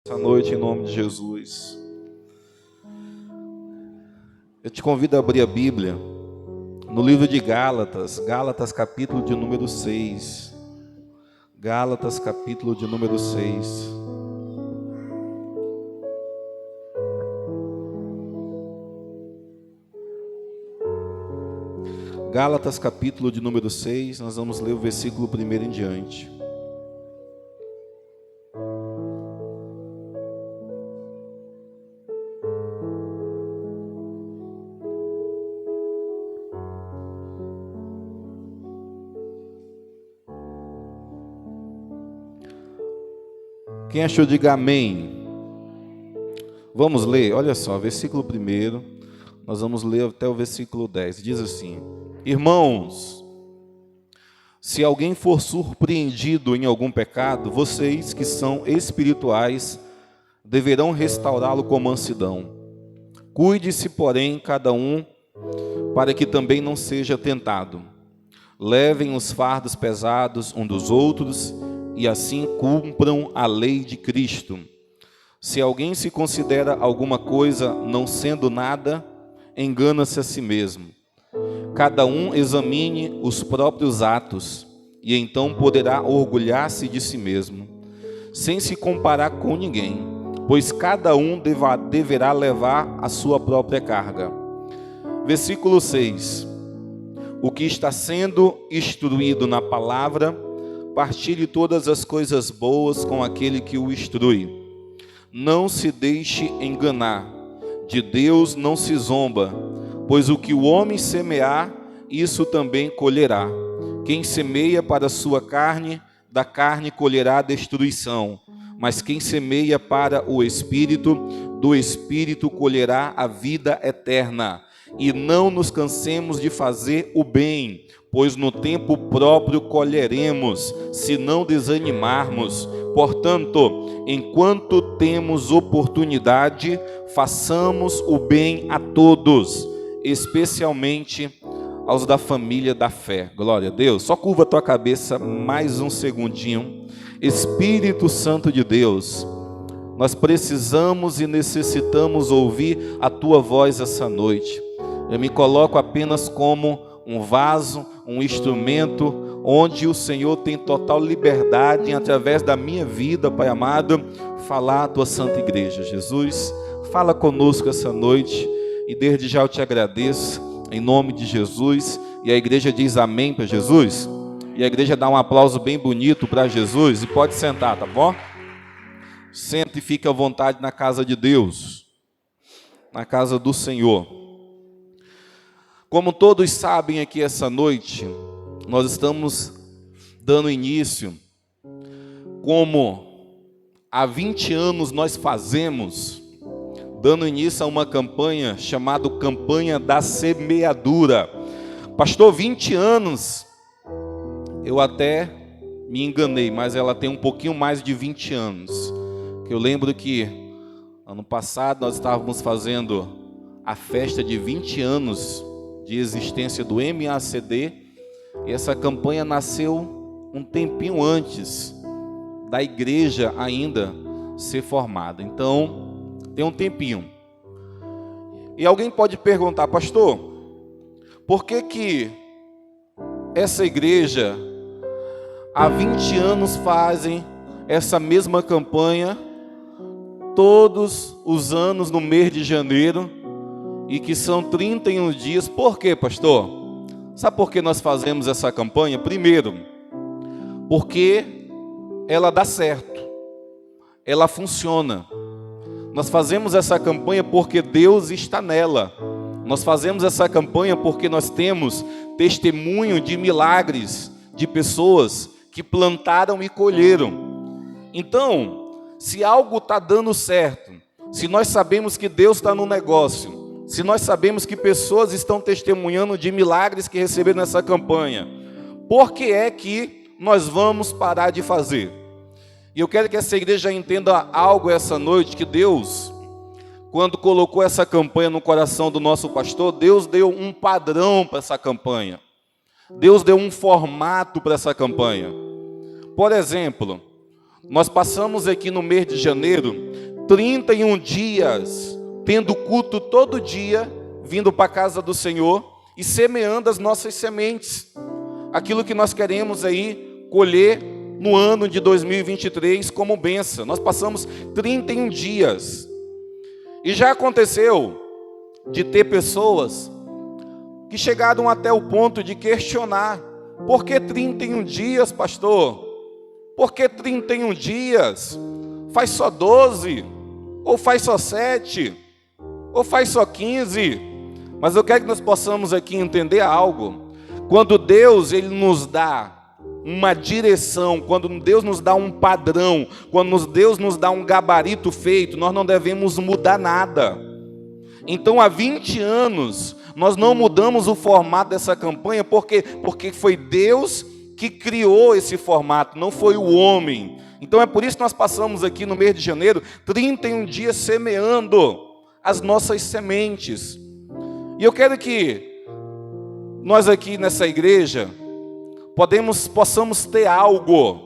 Essa noite, em nome de Jesus, eu te convido a abrir a Bíblia no livro de Gálatas, capítulo de número 6. Gálatas, capítulo de número 6. Gálatas, capítulo de número 6, nós vamos ler o versículo 1 em diante. Quem achou, diga amém. Vamos ler, olha só, versículo 1, nós vamos ler até o versículo 10. Diz assim: Irmãos, se alguém for surpreendido em algum pecado, vocês que são espirituais deverão restaurá-lo com mansidão. Cuide-se, porém, cada um, para que também não seja tentado. Levem os fardos pesados uns dos outros e assim cumpram a lei de Cristo. Se alguém se considera alguma coisa não sendo nada, engana-se a si mesmo. Cada um examine os próprios atos, e então poderá orgulhar-se de si mesmo, sem se comparar com ninguém, pois cada um deverá levar a sua própria carga. Versículo 6. O que está sendo instruído na palavra, partilhe todas as coisas boas com aquele que o instrui. Não se deixe enganar, de Deus não se zomba, pois o que o homem semear, isso também colherá. Quem semeia para a sua carne, da carne colherá destruição, mas quem semeia para o Espírito, do Espírito colherá a vida eterna. E não nos cansemos de fazer o bem, pois no tempo próprio colheremos, se não desanimarmos. Portanto, enquanto temos oportunidade, façamos o bem a todos, especialmente aos da família da fé. Glória a Deus. Só curva a tua cabeça mais um segundinho. Espírito Santo de Deus, nós precisamos e necessitamos ouvir a tua voz essa noite. Eu me coloco apenas como um vaso, um instrumento, onde o Senhor tem total liberdade, através da minha vida, Pai amado, falar a tua santa igreja. Jesus, fala conosco essa noite, e desde já eu te agradeço, em nome de Jesus. E a igreja diz amém para Jesus, e a igreja dá um aplauso bem bonito para Jesus, e pode sentar, tá bom? Senta e fique à vontade na casa de Deus, na casa do Senhor. Como todos sabem aqui essa noite, nós estamos dando início, como há 20 anos nós fazemos, dando início a uma campanha chamada Campanha da Semeadura. Pastor, 20 anos, eu até me enganei, mas ela tem um pouquinho mais de 20 anos. Eu lembro que ano passado nós estávamos fazendo a festa de 20 anos de existência do MACD, e essa campanha nasceu um tempinho antes da igreja ainda ser formada. Então, tem um tempinho. E alguém pode perguntar: pastor, por que essa igreja há 20 anos fazem essa mesma campanha todos os anos no mês de janeiro, e que são 31 dias? Por quê, pastor? Sabe por que nós fazemos essa campanha? Primeiro, porque ela dá certo, ela funciona. Nós fazemos essa campanha porque Deus está nela. Nós fazemos essa campanha porque nós temos testemunho de milagres, de pessoas que plantaram e colheram. Então, se algo está dando certo, se nós sabemos que Deus está no negócio, se nós sabemos que pessoas estão testemunhando de milagres que receberam nessa campanha, por que é que nós vamos parar de fazer? E eu quero que essa igreja entenda algo essa noite, que Deus, quando colocou essa campanha no coração do nosso pastor, Deus deu um padrão para essa campanha. Deus deu um formato para essa campanha. Por exemplo, nós passamos aqui no mês de janeiro 31 dias, tendo culto todo dia, vindo para a casa do Senhor e semeando as nossas sementes. Aquilo que nós queremos aí colher no ano de 2023 como bênção. Nós passamos 31 dias. E já aconteceu de ter pessoas que chegaram até o ponto de questionar: por que 31 dias, pastor? Por que 31 dias? Faz só 12? Ou faz só 7? Ou faz só 15? Mas eu quero que nós possamos aqui entender algo. Quando Deus ele nos dá uma direção, quando Deus nos dá um padrão, quando Deus nos dá um gabarito feito, nós não devemos mudar nada. Então, há 20 anos, nós não mudamos o formato dessa campanha, porque foi Deus que criou esse formato, não foi o homem. Então, é por isso que nós passamos aqui no mês de janeiro, 31 dias semeando as nossas sementes. E eu quero que nós aqui nessa igreja, possamos ter algo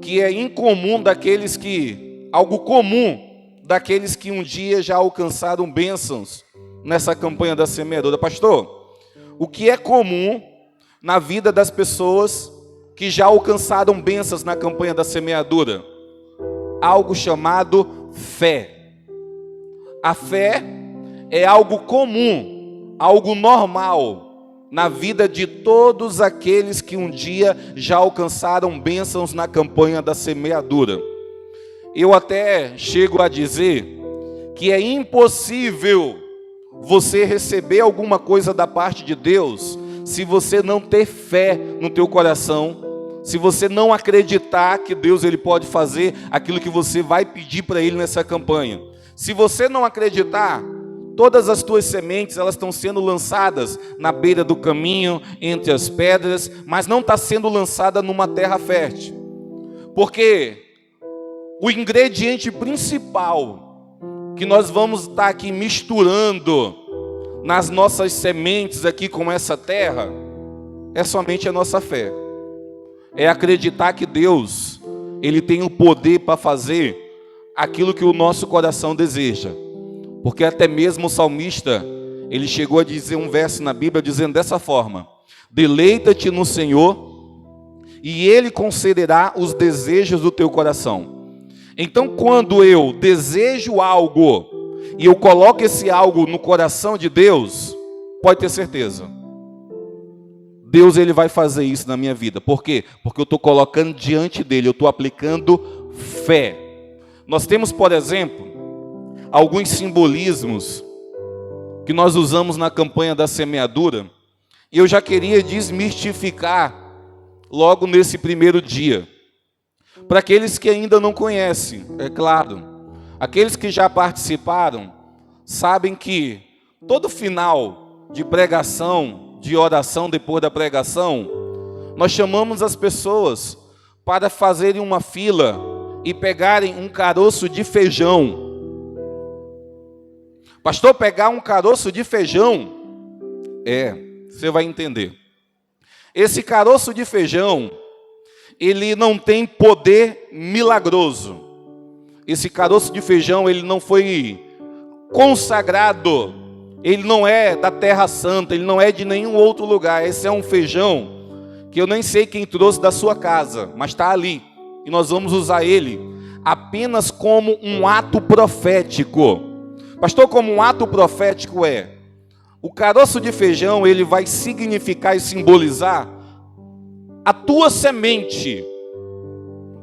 que é incomum daqueles que, algo comum daqueles que um dia já alcançaram bênçãos nessa campanha da semeadura. Pastor, o que é comum na vida das pessoas que já alcançaram bênçãos na campanha da semeadura? Algo chamado fé. A fé é algo comum, algo normal na vida de todos aqueles que um dia já alcançaram bênçãos na campanha da semeadura. Eu até chego a dizer que é impossível você receber alguma coisa da parte de Deus se você não ter fé no teu coração, se você não acreditar que Deus ele pode fazer aquilo que você vai pedir para Ele nessa campanha. Se você não acreditar, todas as tuas sementes elas estão sendo lançadas na beira do caminho, entre as pedras, mas não está sendo lançada numa terra fértil. Porque o ingrediente principal que nós vamos estar aqui misturando nas nossas sementes aqui com essa terra é somente a nossa fé. É acreditar que Deus, Ele tem o poder para fazer aquilo que o nosso coração deseja. Porque até mesmo o salmista, ele chegou a dizer um verso na Bíblia dizendo dessa forma: deleita-te no Senhor e Ele concederá os desejos do teu coração. Então, quando eu desejo algo e eu coloco esse algo no coração de Deus, pode ter certeza, Deus ele vai fazer isso na minha vida. Por quê? Porque eu estou colocando diante dele, eu estou aplicando fé. Nós temos, por exemplo, alguns simbolismos que nós usamos na campanha da semeadura, e eu já queria desmistificar logo nesse primeiro dia. Para aqueles que ainda não conhecem, é claro, aqueles que já participaram, sabem que todo final de pregação, de oração depois da pregação, nós chamamos as pessoas para fazerem uma fila e pegarem um caroço de feijão. Pastor, pegar um caroço de feijão? Você vai entender. Esse caroço de feijão, ele não tem poder milagroso. Esse caroço de feijão, ele não foi consagrado. Ele não é da Terra Santa, ele não é de nenhum outro lugar. Esse é um feijão que eu nem sei quem trouxe da sua casa, mas está ali. E nós vamos usar ele apenas como um ato profético. Pastor, como um ato profético o caroço de feijão, ele vai significar e simbolizar a tua semente,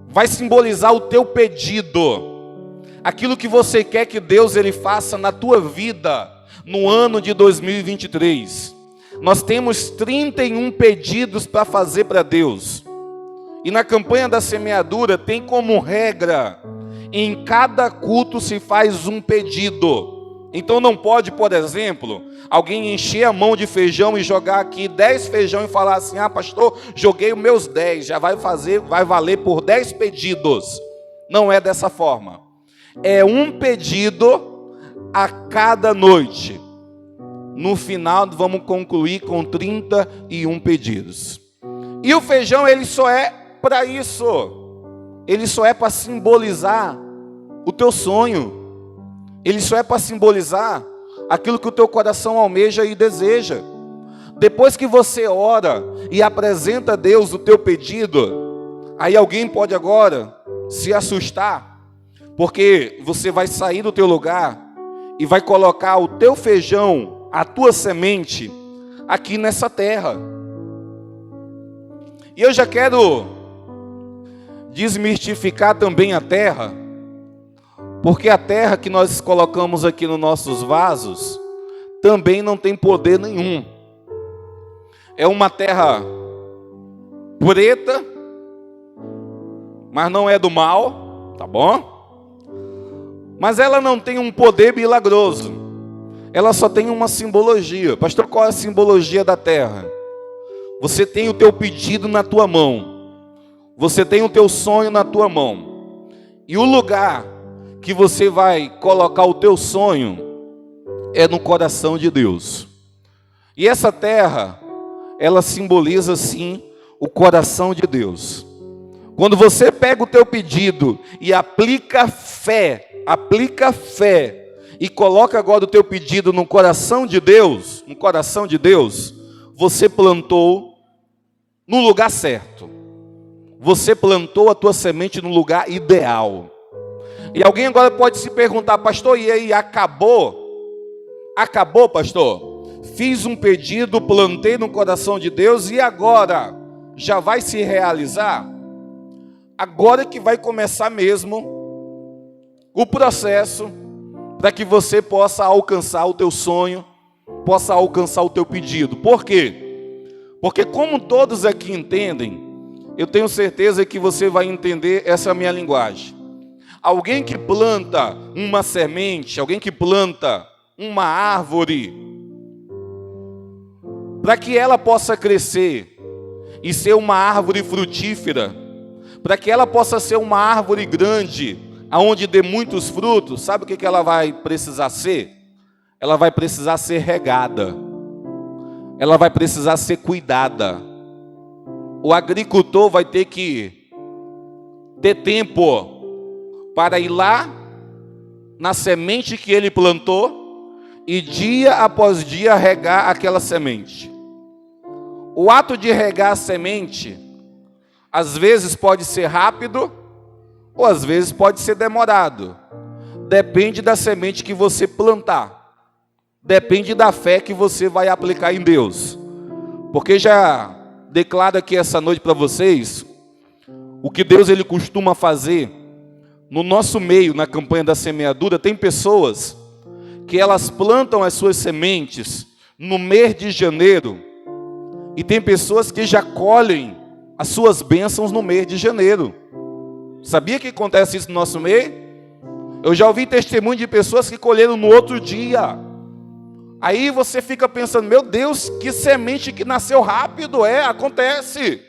vai simbolizar o teu pedido, aquilo que você quer que Deus ele faça na tua vida no ano de 2023. Nós temos 31 pedidos para fazer para Deus. E na campanha da semeadura tem como regra, em cada culto se faz um pedido. Então não pode, por exemplo, alguém encher a mão de feijão e jogar aqui 10 feijão e falar assim: ah, pastor, joguei os meus 10, já vai valer por 10 pedidos. Não é dessa forma. É um pedido a cada noite. No final vamos concluir com 31 pedidos. E o feijão ele só é para isso. Ele só é para simbolizar o teu sonho. Ele só é para simbolizar aquilo que o teu coração almeja e deseja. Depois que você ora e apresenta a Deus o teu pedido, aí alguém pode agora se assustar, porque você vai sair do teu lugar e vai colocar o teu feijão, a tua semente, aqui nessa terra. E eu já quero desmistificar também a terra, porque a terra que nós colocamos aqui nos nossos vasos também não tem poder nenhum. É uma terra preta, mas não é do mal, tá bom? Mas ela não tem um poder milagroso. Ela só tem uma simbologia. Pastor, qual é a simbologia da terra? Você tem o teu pedido na tua mão. Você tem o teu sonho na tua mão. E o lugar que você vai colocar o teu sonho é no coração de Deus. E essa terra, ela simboliza sim o coração de Deus. Quando você pega o teu pedido e aplica fé, e coloca agora o teu pedido no coração de Deus, você plantou no lugar certo. Você plantou a tua semente no lugar ideal. E alguém agora pode se perguntar: pastor, e aí, acabou? Acabou, pastor? Fiz um pedido, plantei no coração de Deus e agora já vai se realizar? Agora que vai começar mesmo o processo para que você possa alcançar o teu sonho, possa alcançar o teu pedido. Por quê? Porque como todos aqui entendem, eu tenho certeza que você vai entender essa minha linguagem. Alguém que planta uma semente, alguém que planta uma árvore, para que ela possa crescer e ser uma árvore frutífera, para que ela possa ser uma árvore grande, aonde dê muitos frutos, sabe o que ela vai precisar ser? Ela vai precisar ser regada, ela vai precisar ser cuidada. O agricultor vai ter que ter tempo para ir lá na semente que ele plantou e dia após dia regar aquela semente. O ato de regar a semente, às vezes pode ser rápido, ou às vezes pode ser demorado. Depende da semente que você plantar. Depende da fé que você vai aplicar em Deus. Porque já declaro aqui essa noite para vocês, o que Deus ele costuma fazer no nosso meio, na campanha da semeadura. Tem pessoas que elas plantam as suas sementes no mês de janeiro, e tem pessoas que já colhem as suas bênçãos no mês de janeiro. Sabia que acontece isso no nosso meio? Eu já ouvi testemunho de pessoas que colheram no outro dia. Aí você fica pensando: meu Deus, que semente que nasceu rápido. Acontece.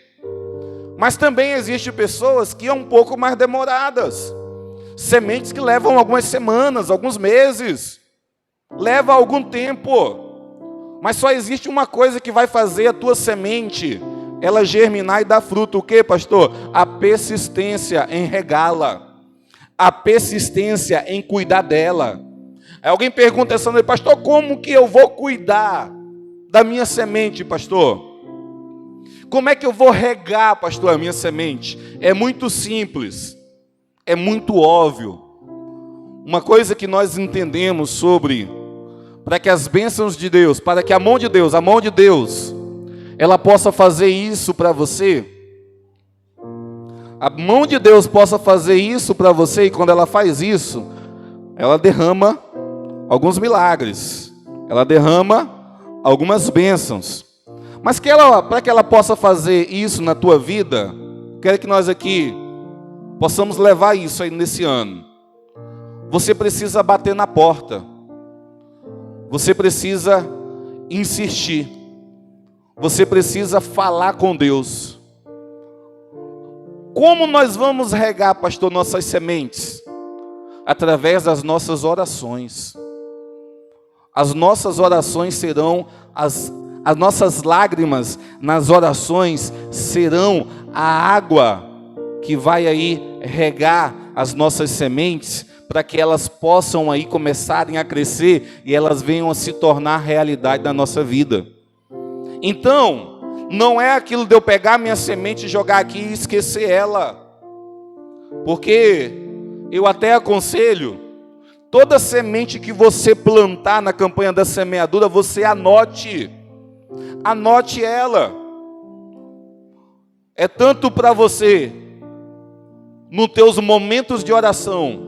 Mas também existem pessoas que são um pouco mais demoradas. Sementes que levam algumas semanas, alguns meses. Leva algum tempo. Mas só existe uma coisa que vai fazer a tua semente ela germinar e dar fruto. O que, pastor? A persistência em regá-la. A persistência em cuidar dela. Aí alguém pergunta essa noite: pastor, como que eu vou cuidar da minha semente, pastor? Como é que eu vou regar, pastor, a minha semente? É muito simples. É muito óbvio. Uma coisa que nós entendemos sobre, para que as bênçãos de Deus, para que a mão de Deus, ela possa fazer isso para você. A mão de Deus possa fazer isso para você, e quando ela faz isso, ela derrama alguns milagres, ela derrama algumas bênçãos. Mas para que ela possa fazer isso na tua vida, quero que nós aqui possamos levar isso aí nesse ano. Você precisa bater na porta, você precisa insistir, você precisa falar com Deus. Como nós vamos regar, pastor, nossas sementes? Através das nossas orações. As nossas orações serão, as nossas lágrimas nas orações serão a água que vai aí regar as nossas sementes, para que elas possam aí começarem a crescer e elas venham a se tornar realidade na nossa vida. Então, não é aquilo de eu pegar minha semente e jogar aqui e esquecer ela. Porque eu até aconselho, toda semente que você plantar na campanha da semeadura, você anote ela. É tanto para você, nos teus momentos de oração,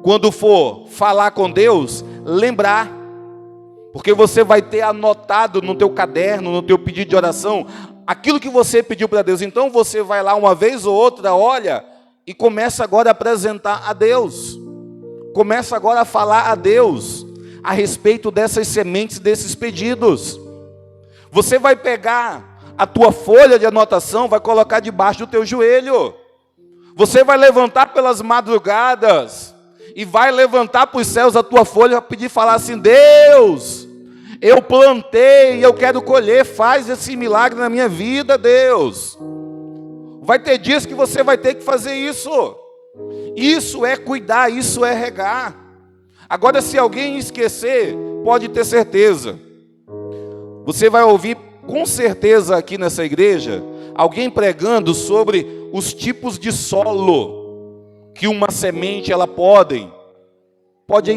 quando for falar com Deus, lembrar. Porque você vai ter anotado no teu caderno, no teu pedido de oração, aquilo que você pediu para Deus. Então você vai lá uma vez ou outra, olha, e começa agora a apresentar a Deus. Começa agora a falar a Deus a respeito dessas sementes, desses pedidos. Você vai pegar a tua folha de anotação, vai colocar debaixo do teu joelho. Você vai levantar pelas madrugadas e vai levantar para os céus a tua folha para pedir, falar assim: Deus, eu plantei e eu quero colher, faz esse milagre na minha vida, Deus. Vai ter dias que você vai ter que fazer isso. Isso é cuidar, isso é regar. Agora, se alguém esquecer, pode ter certeza, você vai ouvir com certeza aqui nessa igreja alguém pregando sobre os tipos de solo que uma semente ela pode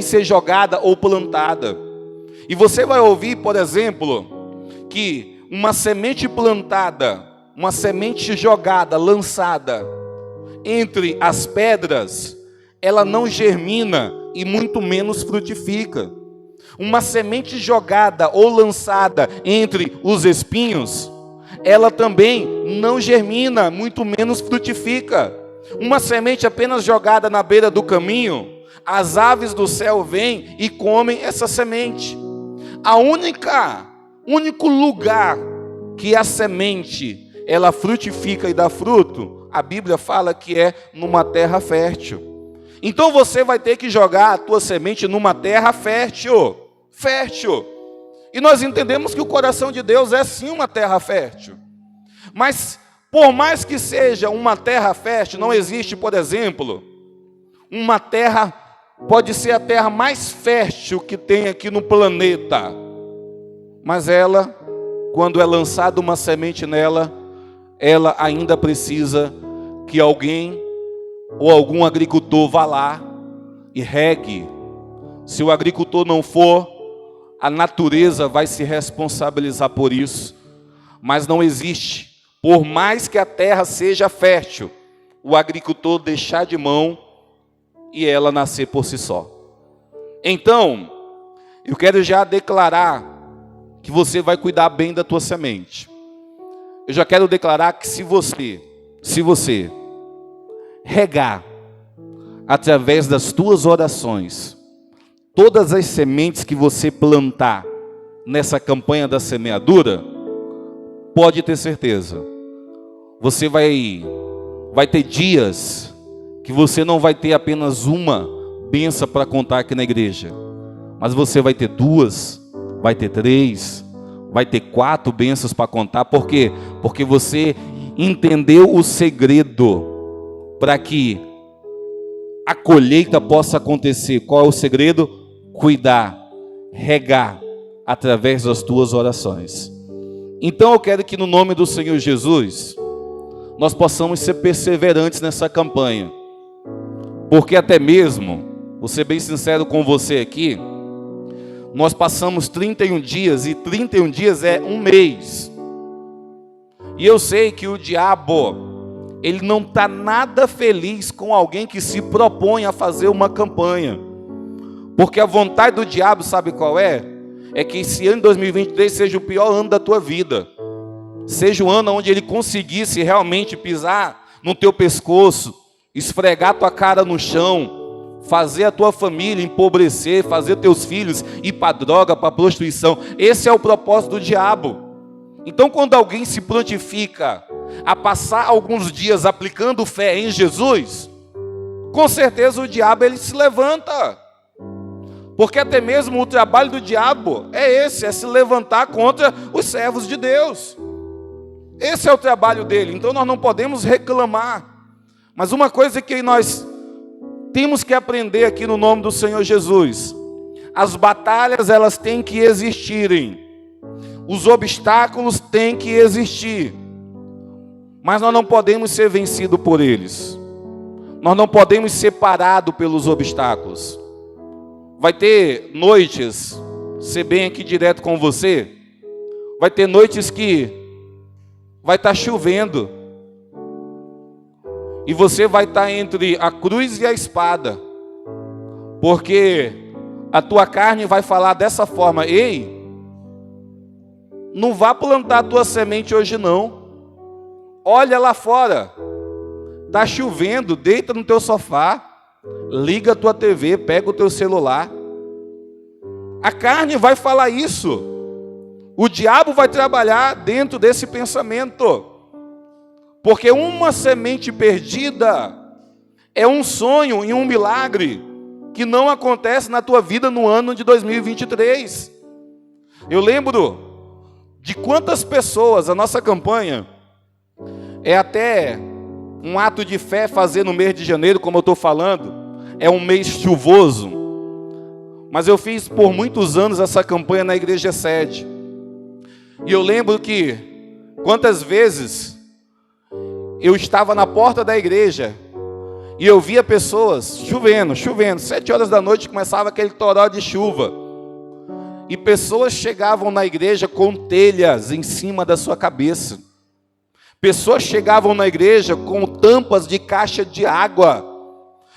ser jogada ou plantada. E você vai ouvir, por exemplo, que uma semente plantada, uma semente jogada, lançada entre as pedras, ela não germina e muito menos frutifica. Uma semente jogada ou lançada entre os espinhos, ela também não germina, muito menos frutifica. Uma semente apenas jogada na beira do caminho, as aves do céu vêm e comem essa semente. Único lugar que a semente ela frutifica e dá fruto, a Bíblia fala que é numa terra fértil. Então você vai ter que jogar a tua semente numa terra fértil. E nós entendemos que o coração de Deus é sim uma terra fértil. Mas por mais que seja uma terra fértil, não existe, por exemplo, uma terra, pode ser a terra mais fértil que tem aqui no planeta. Mas ela, quando é lançada uma semente nela, ela ainda precisa que alguém ou algum agricultor vá lá e regue. Se o agricultor não for, a natureza vai se responsabilizar por isso. Mas não existe, por mais que a terra seja fértil, o agricultor deixar de mão e ela nascer por si só. Então, eu quero já declarar que você vai cuidar bem da tua semente. Eu já quero declarar que se você regar através das tuas orações, todas as sementes que você plantar nessa campanha da semeadura, pode ter certeza, você vai ter dias que você não vai ter apenas uma bênção para contar aqui na igreja, mas você vai ter 2, vai ter 3, vai ter 4 bênçãos para contar. Por quê? Porque você entendeu o segredo para que a colheita possa acontecer. Qual é o segredo? Cuidar, regar através das tuas orações. Então eu quero que no nome do Senhor Jesus nós possamos ser perseverantes nessa campanha, porque até mesmo, vou ser bem sincero com você aqui, nós passamos 31 dias e 31 dias é um mês. E eu sei que o diabo, ele não está nada feliz com alguém que se propõe a fazer uma campanha. Porque a vontade do diabo, sabe qual é? É que esse ano de 2023 seja o pior ano da tua vida. Seja o ano onde ele conseguisse realmente pisar no teu pescoço, esfregar tua cara no chão, fazer a tua família empobrecer, fazer teus filhos ir para droga, para prostituição. Esse é o propósito do diabo. Então, quando alguém se prontifica a passar alguns dias aplicando fé em Jesus, com certeza o diabo ele se levanta. Porque até mesmo o trabalho do diabo é esse, é se levantar contra os servos de Deus. Esse é o trabalho dele. Então nós não podemos reclamar. Mas uma coisa que nós Temos que aprender aqui no nome do Senhor Jesus. As batalhas, elas têm que existirem. Os obstáculos têm que existir. Mas nós não podemos ser vencidos por eles. Nós não podemos ser parados pelos obstáculos. Vai ter noites, ser bem aqui direto com você, vai ter noites que vai estar chovendo. E você vai estar entre a cruz e a espada. Porque a tua carne vai falar dessa forma: ei, não vá plantar a tua semente hoje não. Olha lá fora, está chovendo, deita no teu sofá, liga a tua TV, pega o teu celular. A carne vai falar isso. O diabo vai trabalhar dentro desse pensamento. Porque uma semente perdida é um sonho e um milagre que não acontece na tua vida no ano de 2023. Eu lembro de quantas pessoas, a nossa campanha é até um ato de fé fazer no mês de janeiro, como eu estou falando, é um mês chuvoso. Mas eu fiz por muitos anos essa campanha na igreja sede. E eu lembro que quantas vezes eu estava na porta da igreja e eu via pessoas chovendo, 7 horas da noite começava aquele toró de chuva. E pessoas chegavam na igreja com telhas em cima da sua cabeça. Pessoas chegavam na igreja com tampas de caixa de água.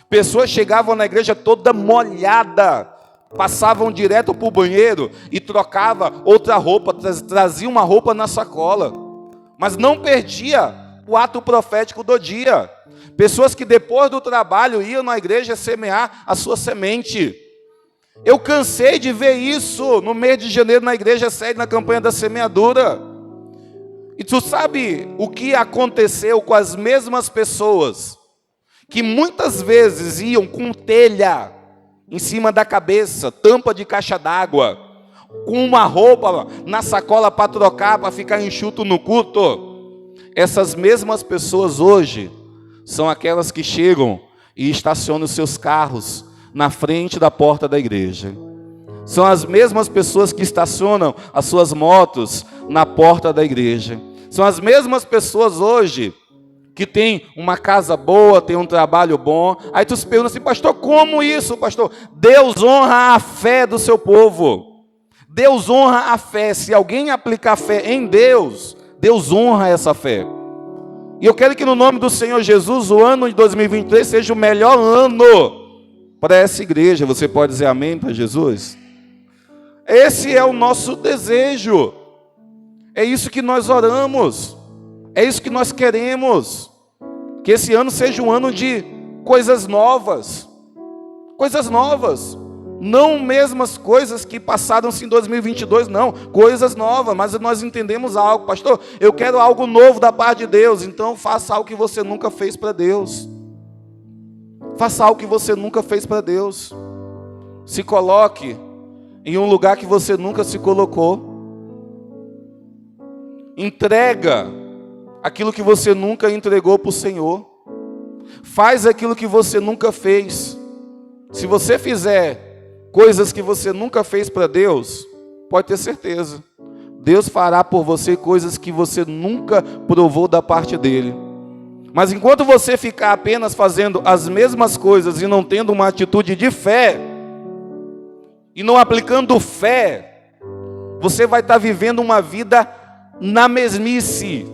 Pessoas chegavam na igreja toda molhada, passavam direto para o banheiro e trocava outra roupa, trazia uma roupa na sacola, mas não perdia o ato profético do dia. Pessoas que depois do trabalho iam na igreja semear a sua semente. Eu cansei de ver isso no mês de janeiro na igreja sede, na campanha da semeadura. E tu sabe o que aconteceu com as mesmas pessoas que muitas vezes iam com telha em cima da cabeça, tampa de caixa d'água, com uma roupa na sacola para trocar, para ficar enxuto no culto? Essas mesmas pessoas hoje são aquelas que chegam e estacionam os seus carros na frente da porta da igreja. São as mesmas pessoas que estacionam as suas motos na porta da igreja. São as mesmas pessoas hoje que têm uma casa boa, têm um trabalho bom. Aí tu se pergunta assim: pastor, como isso, pastor? Deus honra a fé do seu povo. Deus honra a fé. Se alguém aplicar fé em Deus, Deus honra essa fé. E eu quero que no nome do Senhor Jesus, o ano de 2023 seja o melhor ano para essa igreja. Você pode dizer amém para Jesus? Esse é o nosso desejo. É isso que nós oramos. É isso que nós queremos. Que esse ano seja um ano de coisas novas. Coisas novas. Não mesmas coisas que passaram-se em 2022, não. Coisas novas, mas nós entendemos algo. Pastor, eu quero algo novo da parte de Deus. Então faça algo que você nunca fez para Deus. Faça algo que você nunca fez para Deus. Se coloque em um lugar que você nunca se colocou. Entrega aquilo que você nunca entregou para o Senhor. Faz aquilo que você nunca fez. Se você fizer coisas que você nunca fez para Deus, pode ter certeza, Deus fará por você coisas que você nunca provou da parte dele. Mas enquanto você ficar apenas fazendo as mesmas coisas e não tendo uma atitude de fé, e não aplicando fé, você vai estar vivendo uma vida na mesmice.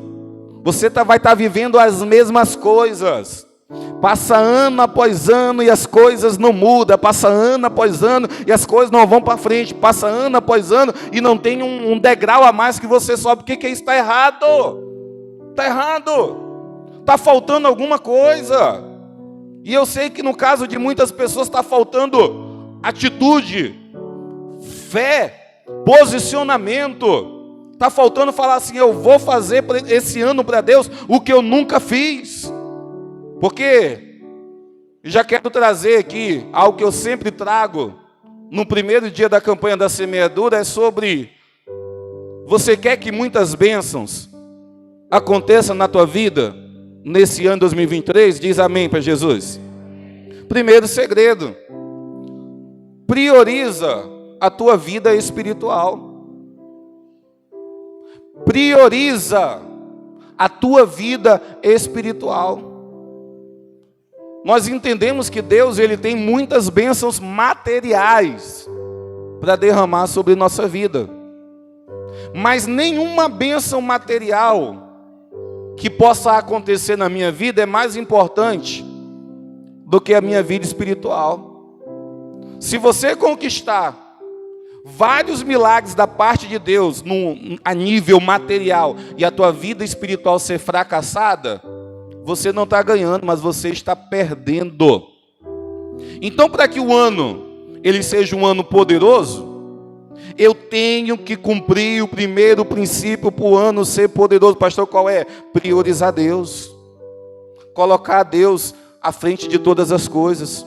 Você vai estar vivendo as mesmas coisas. Passa ano após ano e as coisas não mudam. Passa ano após ano e as coisas não vão para frente. Passa ano após ano e não tem um degrau a mais que você sobe. O que é isso? Está errado. Está errado. Está faltando alguma coisa. E eu sei que no caso de muitas pessoas está faltando atitude, fé, posicionamento. Está faltando falar assim: eu vou fazer esse ano para Deus o que eu nunca fiz. Porque já quero trazer aqui algo que eu sempre trago no primeiro dia da campanha da semeadura, é sobre: você quer que muitas bênçãos aconteçam na tua vida nesse ano 2023? Diz amém para Jesus. Primeiro segredo: prioriza a tua vida espiritual. Prioriza a tua vida espiritual. Nós entendemos que Deus, Ele tem muitas bênçãos materiais para derramar sobre nossa vida. Mas nenhuma bênção material que possa acontecer na minha vida é mais importante do que a minha vida espiritual. Se você conquistar vários milagres da parte de Deus a nível material e a tua vida espiritual ser fracassada, você não está ganhando, mas você está perdendo. Então, para que o ano ele seja um ano poderoso, eu tenho que cumprir o primeiro princípio para o ano ser poderoso. Pastor, qual é? Priorizar Deus. Colocar a Deus à frente de todas as coisas.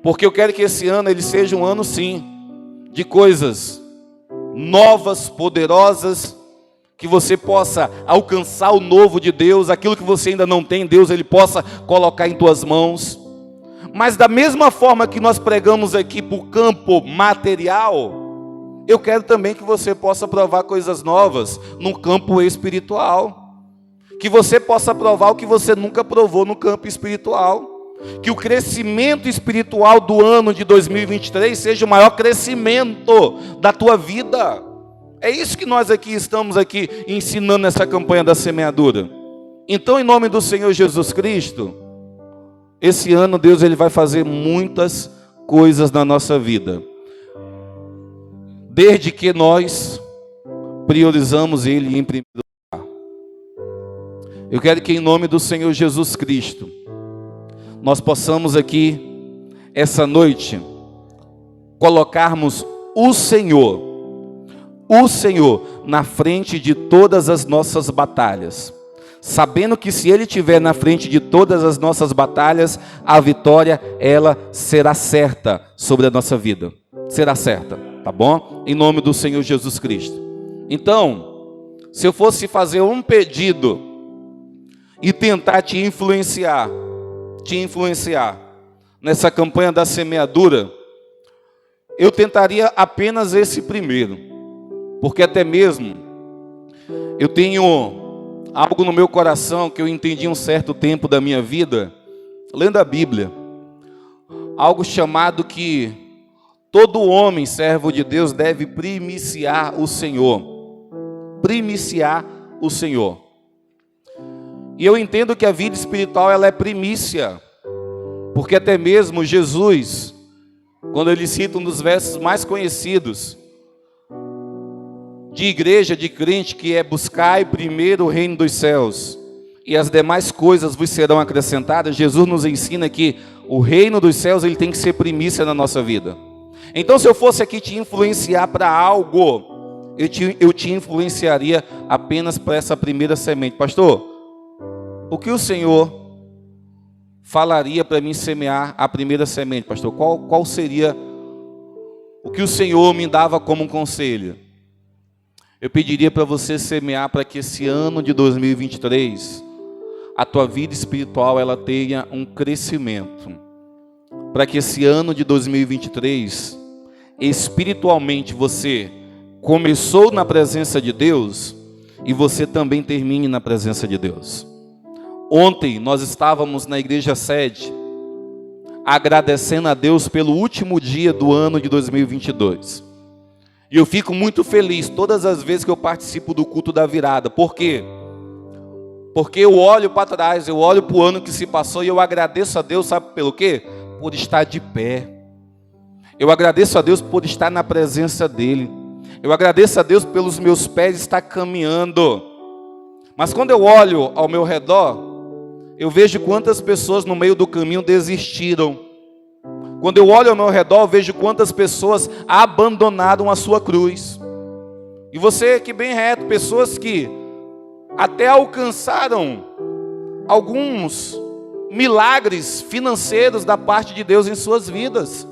Porque eu quero que esse ano ele seja um ano, sim, de coisas novas, poderosas, que você possa alcançar o novo de Deus, aquilo que você ainda não tem, Deus ele possa colocar em tuas mãos. Mas da mesma forma que nós pregamos aqui para o campo material, eu quero também que você possa provar coisas novas no campo espiritual. Que você possa provar o que você nunca provou no campo espiritual. Que o crescimento espiritual do ano de 2023 seja o maior crescimento da tua vida. É isso que nós aqui estamos aqui ensinando nessa campanha da semeadura. Então, em nome do Senhor Jesus Cristo, esse ano Deus ele vai fazer muitas coisas na nossa vida. Desde que nós priorizamos Ele em primeiro lugar. Eu quero que em nome do Senhor Jesus Cristo, nós possamos aqui, essa noite, colocarmos o Senhor na frente de todas as nossas batalhas. Sabendo que se Ele estiver na frente de todas as nossas batalhas, a vitória, ela será certa sobre a nossa vida. Será certa, tá bom? Em nome do Senhor Jesus Cristo. Então, se eu fosse fazer um pedido e tentar te influenciar nessa campanha da semeadura, eu tentaria apenas esse primeiro, porque até mesmo eu tenho algo no meu coração que eu entendi um certo tempo da minha vida, lendo a Bíblia, algo chamado que todo homem servo de Deus deve primiciar o Senhor. Primiciar o Senhor. E eu entendo que a vida espiritual ela é primícia. Porque até mesmo Jesus, quando ele cita um dos versos mais conhecidos de igreja, de crente, que é buscai primeiro o reino dos céus e as demais coisas vos serão acrescentadas, Jesus nos ensina que o reino dos céus ele tem que ser primícia na nossa vida. Então, se eu fosse aqui te influenciar para algo, eu te influenciaria apenas para essa primeira semente. Pastor, o que o Senhor falaria para mim semear a primeira semente? Pastor, qual seria o que o Senhor me dava como um conselho? Eu pediria para você semear para que esse ano de 2023, a tua vida espiritual ela tenha um crescimento. Para que esse ano de 2023, espiritualmente você começou na presença de Deus e você também termine na presença de Deus. Ontem nós estávamos na igreja sede agradecendo a Deus pelo último dia do ano de 2022. E eu fico muito feliz todas as vezes que eu participo do culto da virada. Por quê? Porque eu olho para trás, eu olho para o ano que se passou e eu agradeço a Deus, sabe pelo quê? Por estar de pé. Eu agradeço a Deus por estar na presença dEle. Eu agradeço a Deus pelos meus pés estar caminhando. Mas quando eu olho ao meu redor, eu vejo quantas pessoas no meio do caminho desistiram. Quando eu olho ao meu redor, eu vejo quantas pessoas abandonaram a sua cruz. E você que bem reto, pessoas que até alcançaram alguns milagres financeiros da parte de Deus em suas vidas.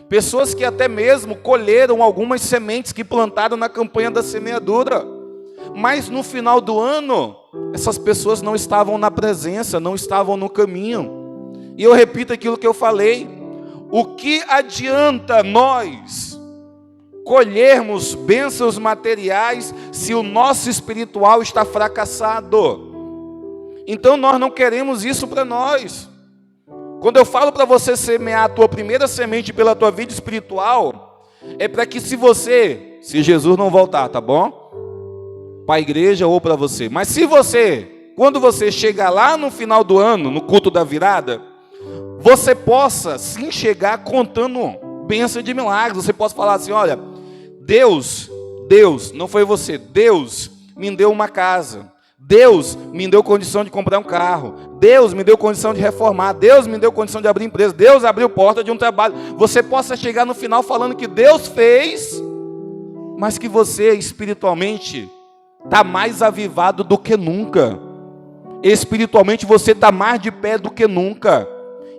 Pessoas que até mesmo colheram algumas sementes que plantaram na campanha da semeadura. Mas no final do ano, essas pessoas não estavam na presença, não estavam no caminho. E eu repito aquilo que eu falei: o que adianta nós colhermos bênçãos materiais se o nosso espiritual está fracassado? Então nós não queremos isso para nós. Quando eu falo para você semear a tua primeira semente pela tua vida espiritual, é para que se Jesus não voltar, tá bom? Para a igreja ou para você. Mas se você, quando você chegar lá no final do ano, no culto da virada, você possa sim chegar contando bênção de milagres. Você possa falar assim: olha, Deus, não foi você, Deus me deu uma casa. Deus me deu condição de comprar um carro. Deus me deu condição de reformar. Deus me deu condição de abrir empresa. Deus abriu porta de um trabalho. Você possa chegar no final falando que Deus fez, mas que você espiritualmente está mais avivado do que nunca. Espiritualmente você está mais de pé do que nunca.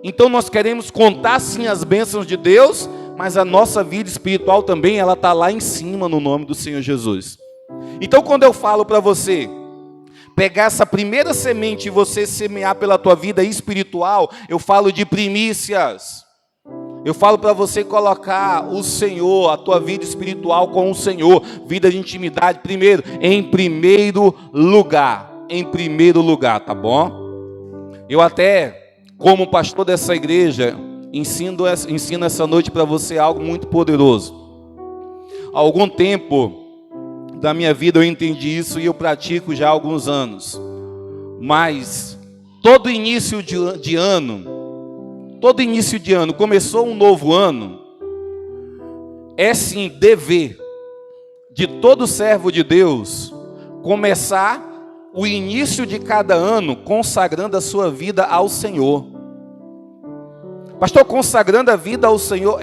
Então nós queremos contar sim as bênçãos de Deus, mas a nossa vida espiritual também, ela está lá em cima no nome do Senhor Jesus. Então quando eu falo para você pegar essa primeira semente e você semear pela tua vida espiritual, eu falo de primícias. Eu falo para você colocar o Senhor, a tua vida espiritual com o Senhor, vida de intimidade, em primeiro lugar, tá bom? Eu até, como pastor dessa igreja, ensino essa noite para você algo muito poderoso. Há algum tempo da minha vida eu entendi isso e eu pratico já há alguns anos. Mas todo início de ano, começou um novo ano, é sim dever de todo servo de Deus começar o início de cada ano consagrando a sua vida ao Senhor. Pastor, consagrando a vida ao Senhor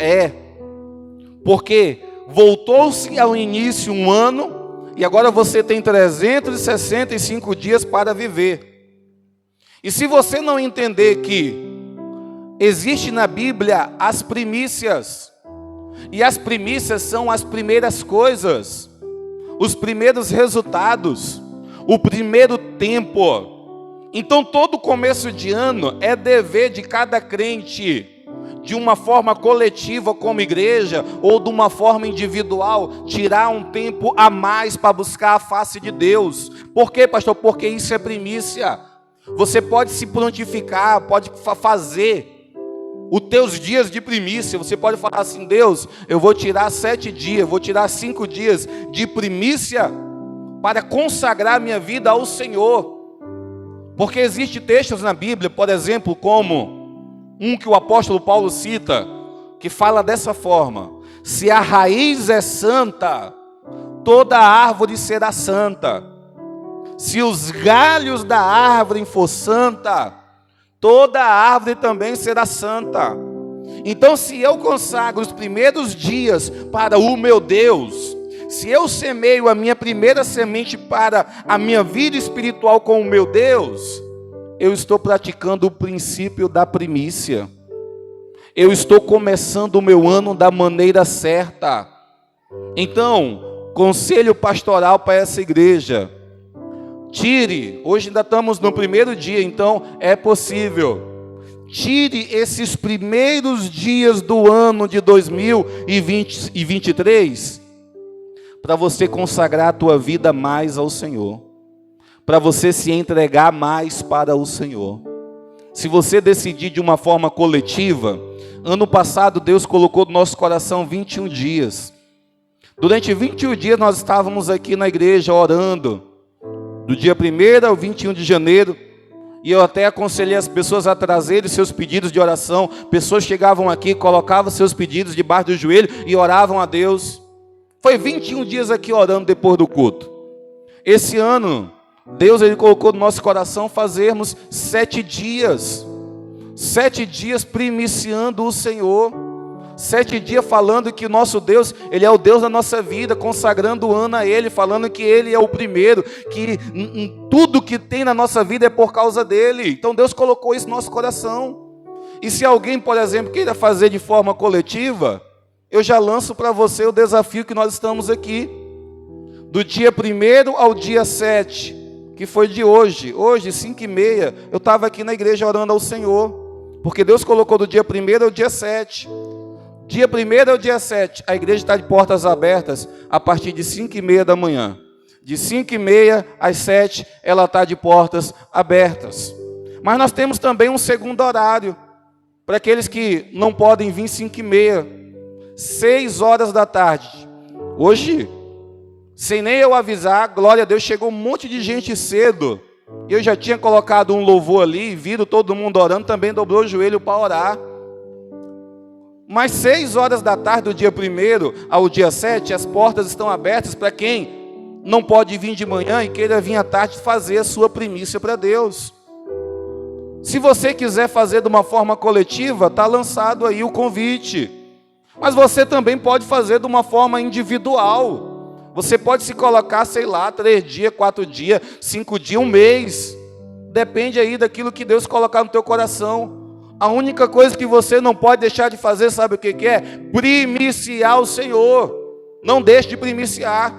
porque voltou-se ao início um ano e agora você tem 365 dias para viver. E se você não entender que existe na Bíblia as primícias, e as primícias são as primeiras coisas, os primeiros resultados, o primeiro tempo. Então todo começo de ano é dever de cada crente, de uma forma coletiva como igreja, ou de uma forma individual, tirar um tempo a mais para buscar a face de Deus. Por quê, pastor? Porque isso é primícia. Você pode se prontificar, pode fazer os teus dias de primícia. Você pode falar assim: Deus, eu vou tirar 7 dias, vou tirar 5 dias de primícia para consagrar minha vida ao Senhor. Porque existem textos na Bíblia, por exemplo, como um que o apóstolo Paulo cita, que fala dessa forma: se a raiz é santa, toda a árvore será santa. Se os galhos da árvore for santa, toda a árvore também será santa. Então, se eu consagro os primeiros dias para o meu Deus, se eu semeio a minha primeira semente para a minha vida espiritual com o meu Deus, eu estou praticando o princípio da primícia. Eu estou começando o meu ano da maneira certa. Então, conselho pastoral para essa igreja: hoje ainda estamos no primeiro dia, então é possível. Tire esses primeiros dias do ano de 2023 para você consagrar a tua vida mais ao Senhor, para você se entregar mais para o Senhor. Se você decidir de uma forma coletiva, ano passado Deus colocou no nosso coração 21 dias. Durante 21 dias nós estávamos aqui na igreja orando, do dia 1º ao 21 de janeiro, e eu até aconselhei as pessoas a trazerem seus pedidos de oração. Pessoas chegavam aqui, colocavam seus pedidos debaixo do joelho e oravam a Deus. Foi 21 dias aqui orando depois do culto. Esse ano, Deus ele colocou no nosso coração fazermos 7 dias. 7 dias primiciando o Senhor. 7 dias falando que o nosso Deus, Ele é o Deus da nossa vida, consagrando o ano a Ele, falando que Ele é o primeiro, que tudo que tem na nossa vida é por causa dEle. Então Deus colocou isso no nosso coração. E se alguém, por exemplo, queira fazer de forma coletiva, eu já lanço para você o desafio que nós estamos aqui. Do dia 1º ao dia 7, que foi de hoje, 5h30, eu estava aqui na igreja orando ao Senhor. Porque Deus colocou do dia 1º ao dia 7. Dia 1º ao dia 7, a igreja está de portas abertas a partir de 5h30 da manhã. De 5h30 às 7, ela está de portas abertas. Mas nós temos também um segundo horário, para aqueles que não podem vir 5h30, 6 horas da tarde. Hoje, sem nem eu avisar, glória a Deus, chegou um monte de gente cedo. Eu já tinha colocado um louvor ali, viram todo mundo orando, também dobrou o joelho para orar. Mas 6 horas da tarde do dia 1º ao dia 7, as portas estão abertas para quem não pode vir de manhã e queira vir à tarde fazer a sua primícia para Deus. Se você quiser fazer de uma forma coletiva, está lançado aí o convite. Mas você também pode fazer de uma forma individual. Você pode se colocar, sei lá, 3 dias, 4 dias, 5 dias, 1 mês. Depende aí daquilo que Deus colocar no teu coração. A única coisa que você não pode deixar de fazer, sabe o que é? Primiciar o Senhor. Não deixe de primiciar.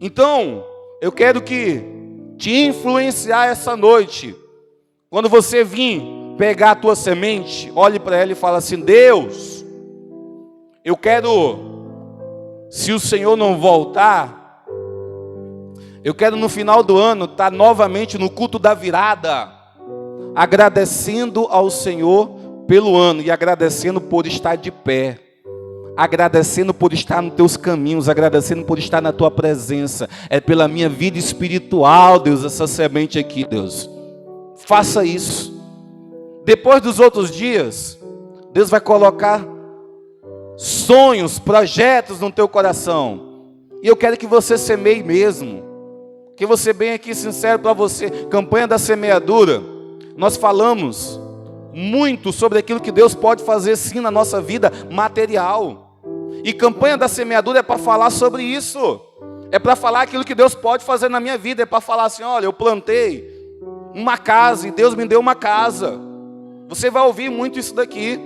Então, eu quero que te influenciar essa noite. Quando você vir pegar a tua semente, olhe para ela e fala assim: Deus, eu quero, se o Senhor não voltar, eu quero no final do ano estar novamente no culto da virada, agradecendo ao Senhor pelo ano e agradecendo por estar de pé, agradecendo por estar nos teus caminhos, agradecendo por estar na tua presença. É pela minha vida espiritual, Deus, essa semente aqui, Deus. Faça isso. Depois dos outros dias, Deus vai colocar sonhos, projetos no teu coração. E eu quero que você semeie mesmo. Que você bem aqui sincero para você. Campanha da semeadura. Nós falamos muito sobre aquilo que Deus pode fazer sim na nossa vida material. E campanha da semeadura é para falar sobre isso. É para falar aquilo que Deus pode fazer na minha vida. É para falar assim: olha, eu plantei uma casa e Deus me deu uma casa. Você vai ouvir muito isso daqui.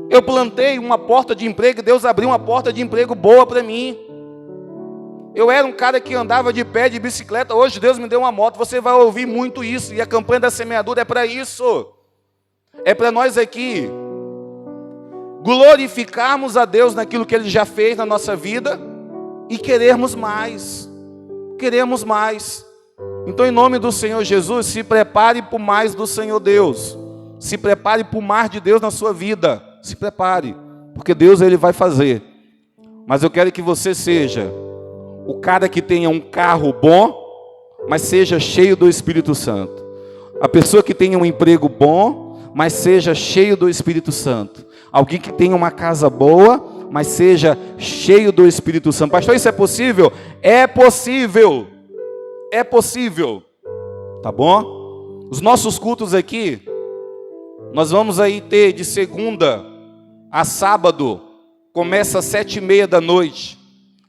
Eu plantei uma porta de emprego e Deus abriu uma porta de emprego boa para mim. Eu era um cara que andava de pé, de bicicleta, hoje Deus me deu uma moto. Você vai ouvir muito isso. E a campanha da semeadura é para isso. É para nós aqui glorificarmos a Deus naquilo que Ele já fez na nossa vida e querermos mais. Queremos mais. Então, em nome do Senhor Jesus, se prepare para o mais do Senhor Deus. Se prepare para o mais de Deus na sua vida. Se prepare, porque Deus Ele vai fazer. Mas eu quero que você seja o cara que tenha um carro bom, mas seja cheio do Espírito Santo. A pessoa que tenha um emprego bom, mas seja cheio do Espírito Santo. Alguém que tenha uma casa boa, mas seja cheio do Espírito Santo. Pastor, isso é possível? É possível. É possível. Tá bom? Os nossos cultos aqui, nós vamos aí ter de segunda a sábado, começa às 7h30 da noite.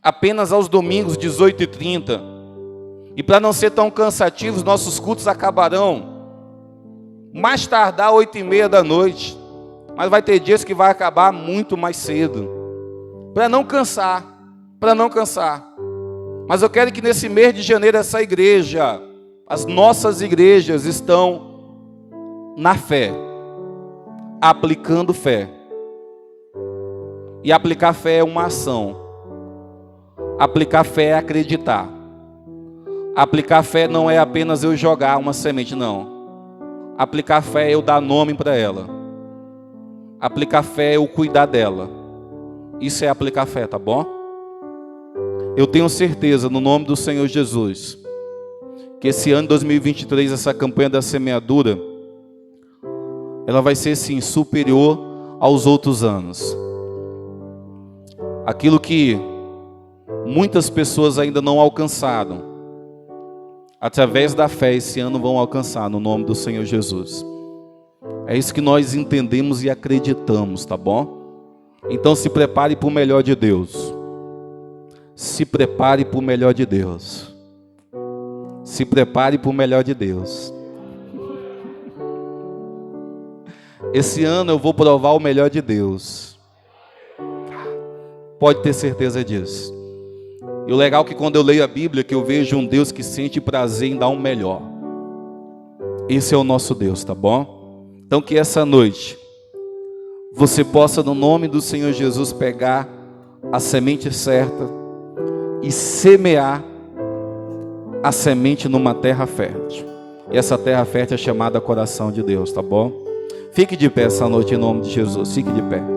Apenas aos domingos, 18h30. E para não ser tão cansativos, nossos cultos acabarão mais tardar 8h30 da noite. Mas vai ter dias que vai acabar muito mais cedo. Para não cansar. Para não cansar. Mas eu quero que nesse mês de janeiro essa igreja, as nossas igrejas estão na fé. Aplicando fé. E aplicar fé é uma ação. Aplicar fé é acreditar. Aplicar fé não é apenas eu jogar uma semente, não. Aplicar fé é eu dar nome para ela. Aplicar fé é eu cuidar dela. Isso é aplicar fé, tá bom? Eu tenho certeza, no nome do Senhor Jesus, que esse ano 2023, essa campanha da semeadura, ela vai ser sim superior aos outros anos. Aquilo que muitas pessoas ainda não alcançaram, através da fé esse ano vão alcançar no nome do Senhor Jesus. É isso que nós entendemos e acreditamos, tá bom? Então se prepare para o melhor de Deus. Se prepare para o melhor de Deus. Se prepare para o melhor de Deus. Esse ano eu vou provar o melhor de Deus. Pode ter certeza disso. E o legal é que quando eu leio a Bíblia, que eu vejo um Deus que sente prazer em dar um melhor. Esse é o nosso Deus, tá bom? Então que essa noite você possa, no nome do Senhor Jesus, pegar a semente certa e semear a semente numa terra fértil. E essa terra fértil é chamada coração de Deus, tá bom? Fique de pé essa noite em nome de Jesus, fique de pé.